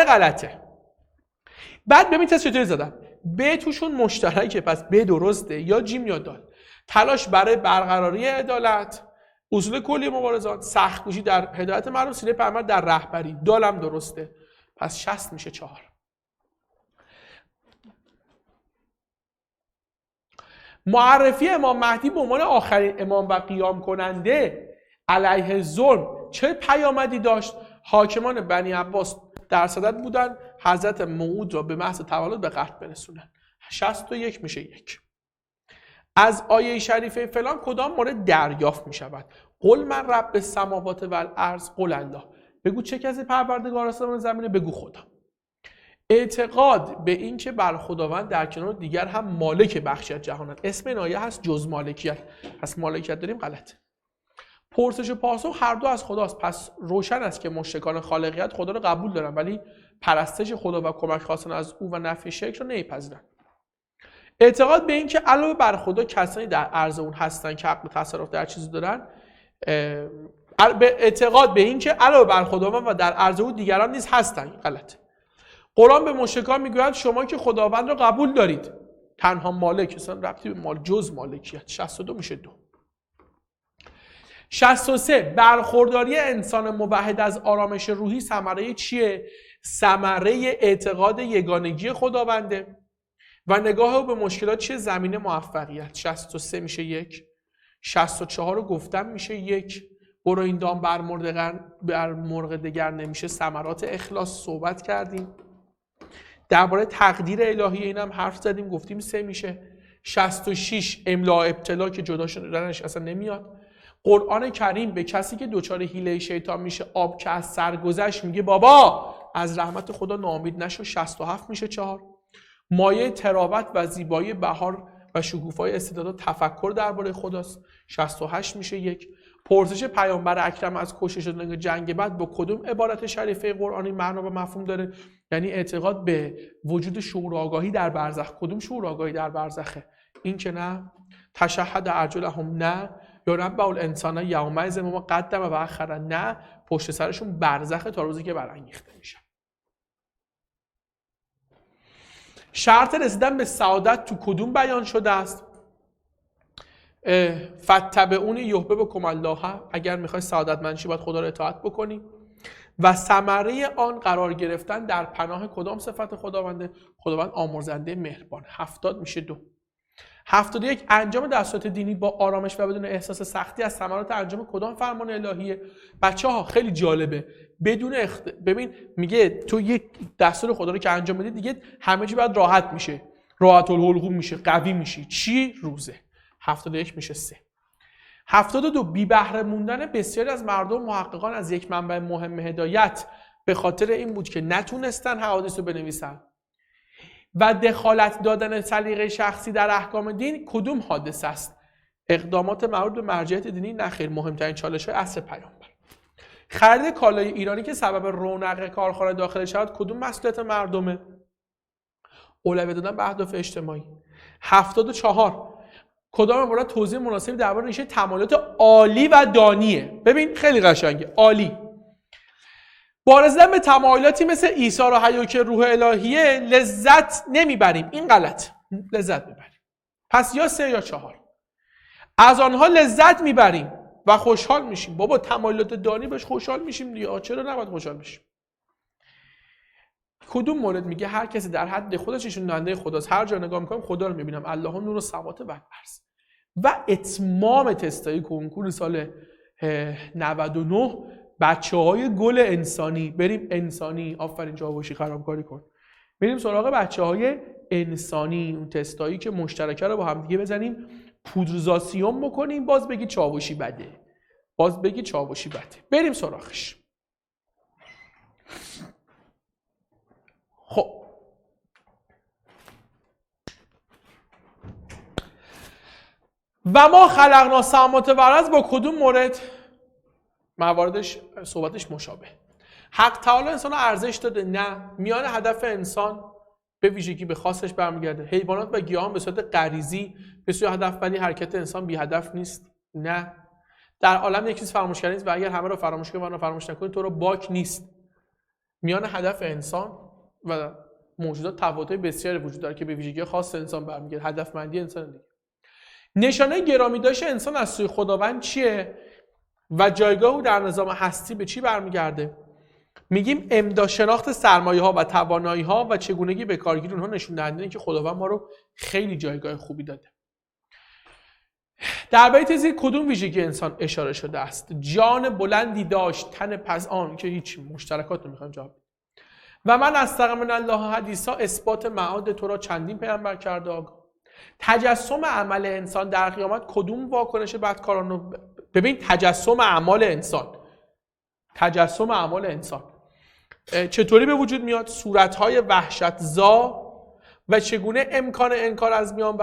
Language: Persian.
غلطه. بعد ببین تست چطوری زدن. ب توشون مشترکه، پس ب درسته، یا جیم یا دال. تلاش برای برقراری عدالت، اصول کلی مبارزات، سخت‌کوشی در هدایت مردم، سینه پیامبر در رهبری. دالم درسته، پس 60 میشه 4. معرفی امام مهدی به عنوان آخرین امام و قیام کننده علیه ظلم چه پیامدی داشت؟ حاکمان بنی عباس در صدد بودن حضرت موعود را به محض تولد به قتل برسونن. 61 میشه 1. از آیه شریفه فلان کدام مورد دریافت می شود؟ قل من رب السماوات و الارض قل الله. بگو چه کسی پروردگار آسمان و زمینه؟ بگو خدا. اعتقاد به این که بر خداوند در کنار دیگر هم مالک بخشیت جهانند. اسم این آیه هست جز مالکیت. پس مالکیت داریم غلطه. پرسش و پاسخ هر دو از خداست. پس روشن است که مشرکان خالقیت خدا رو قبول دارن ولی پرستش خدا و کمک خواستن از او و نفی شرک رو نمیپذیرن. اعتقاد به این که علاوه بر خدا کسانی در عرض اون هستن که حق تصرف در چیزی دارن، اعتقاد به این که علاوه بر خداوند و در عرض او دیگران نیز هستن غلطه. قرآن به مشرکان میگوید شما که خداوند را قبول دارید تنها مالک، اصلا ربطی به مال جز مالکیت. 62 میشه 2. 63 برخورداری انسان موحد از آرامش روحی ثمره چیه؟ ثمره اعتقاد یگانگی خداونده و نگاه او به مشکلات چیه؟ زمینه موفقیت. 63 میشه 1. 64 رو گفتم میشه 1. برو این دام بر مرغ دگر نمیشه. ثمرات اخلاص صحبت کردیم. درباره تقدیر الهی اینم حرف زدیم، گفتیم 3 میشه. 66 املاء ابتلا که جدا شدنش اصلا نمیاد. قرآن کریم به کسی که دچار حیله شیطان میشه آب که از سر گذشت میگه بابا از رحمت خدا ناامید نشو. 67 میشه 4. مایه تراوت و زیبایی بهار و شکوفای استعداد تفکر درباره خداست. 68 میشه 1. پرسش پیامبر اکرم از کشته شدن جنگ بعد با کدوم عبارت شریفه قرآنی معنا و مفهوم داره؟ یعنی اعتقاد به وجود شعور آگاهی در برزخ. کدوم شعور آگاهی در برزخه؟ این که نه. تشهد ارجلهم نه. یا نبأ الانسان یومئذ ما قدم و اخر نه. پشت سرشون برزخه تا روزی که برانگیخته میشن. شرط رسیدن به سعادت تو کدوم بیان شده است؟ فتبعون یحببکم الله. اگر میخوای سعادتمند شی باید خدا رو اطاعت بکنی. و ثمره آن قرار گرفتن در پناه کدام صفت خداونده؟ خداوند آمرزنده مهربان. 70 میشه 2. 71 انجام دستورات دینی با آرامش و بدون احساس سختی از ثمرات انجام کدام فرمان الهیه؟ بچه‌ها خیلی جالبه. بدون ببین میگه تو یک دستور خدا رو که انجام بدی دیگه همه چی باید راحت میشه. راحت الحلقوم میشه، قوی میشی. چی؟ روزه. 71 میشه 3. 72 بی بهره موندن بسیاری از مردم محققان از یک منبع مهم هدایت به خاطر این بود که نتونستن حوادث رو بنویسن و دخالت دادن سلیقه شخصی در احکام دین کدوم حادثه است؟ اقدامات مربوط به مرجعیت دینی نخیر. مهمترین چالش‌های عصر پیامبر. خرید کالای ایرانی که سبب رونق کارخانه داخل شود کدوم مسئولیت مردمه؟ اولویت دادن به اهداف اجتماعی. 74 کدام عبارت توضیح مناسبی درباره ریشه تمایلات عالی و دانیه؟ ببین خیلی قشنگه. عالی بارزدن به تمایلاتی مثل ایثار و حیا که روح الهیه لذت نمیبریم. این غلط. لذت میبریم. پس یا 3 یا 4. از آنها لذت میبریم و خوشحال میشیم. بابا تمایلات دانی بهش خوشحال میشیم دیگه. چرا نباید خوشحال بشیم؟ کدوم مورد میگه هر کسی در حد خودش نشون دهنده خداست؟ هر جا نگاه میکنم خدا رو میبینم. الله نور السماوات و الارض. و اتمام تستای کنکور سال 99 بچه‌های گل انسانی. بریم انسانی. آفرین جاوشی خرابکاری کن. بریم سراغ بچه‌های انسانی. اون تستایی که مشترکه رو با هم دیگه بزنیم پودرزاسیون بکنیم. باز بگی چاوشی بده. بریم سراغش. خب و ما خلقنا السماوات و الارض با کدوم مورد؟ مواردش صحبتش مشابه. حق تعالی انسان ارزش داده؟ نه. میان هدف انسان به ویژگی به خاصش برمیگرده. حیوانات و گیاهان به صورت غریزی به سوی هدف ولی حرکت انسان بی هدف نیست؟ نه. در عالم یک چیز فراموش کردنی و اگر همه رو فراموش کنی و فراموش نکنی تو رو باک نیست. میان هدف انسان و موجودات تفاوت‌های بسیاری وجود داره که به ویژگی خاص انسان برمیگرده. هدفمندی انسان دیگه. نشانه گرامی داشته انسان از سوی خداوند چیه و جایگاه او در نظام هستی به چی برمیگرده؟ میگیم امدا شناخت سرمایه‌ها و توانایی‌ها و چگونگی به کارگیری اونها نشون دهنده که خداوند ما رو خیلی جایگاه خوبی داده. در بیت زیر کدوم ویژگی انسان اشاره شده است؟ جان بلندی داشت، تن پس آن که هیچ مشترکات رو میخوایم جواب. و من استغفر من الله حدیثا اثبات معاد تو را چندین پیامبر کرده آگاه. تجسم عمل انسان در قیامت کدوم واکنش بدکاران رو ببین. تجسم اعمال انسان چطوری به وجود میاد؟ صورت‌های وحشت‌زا و چگونه امکان انکار از میان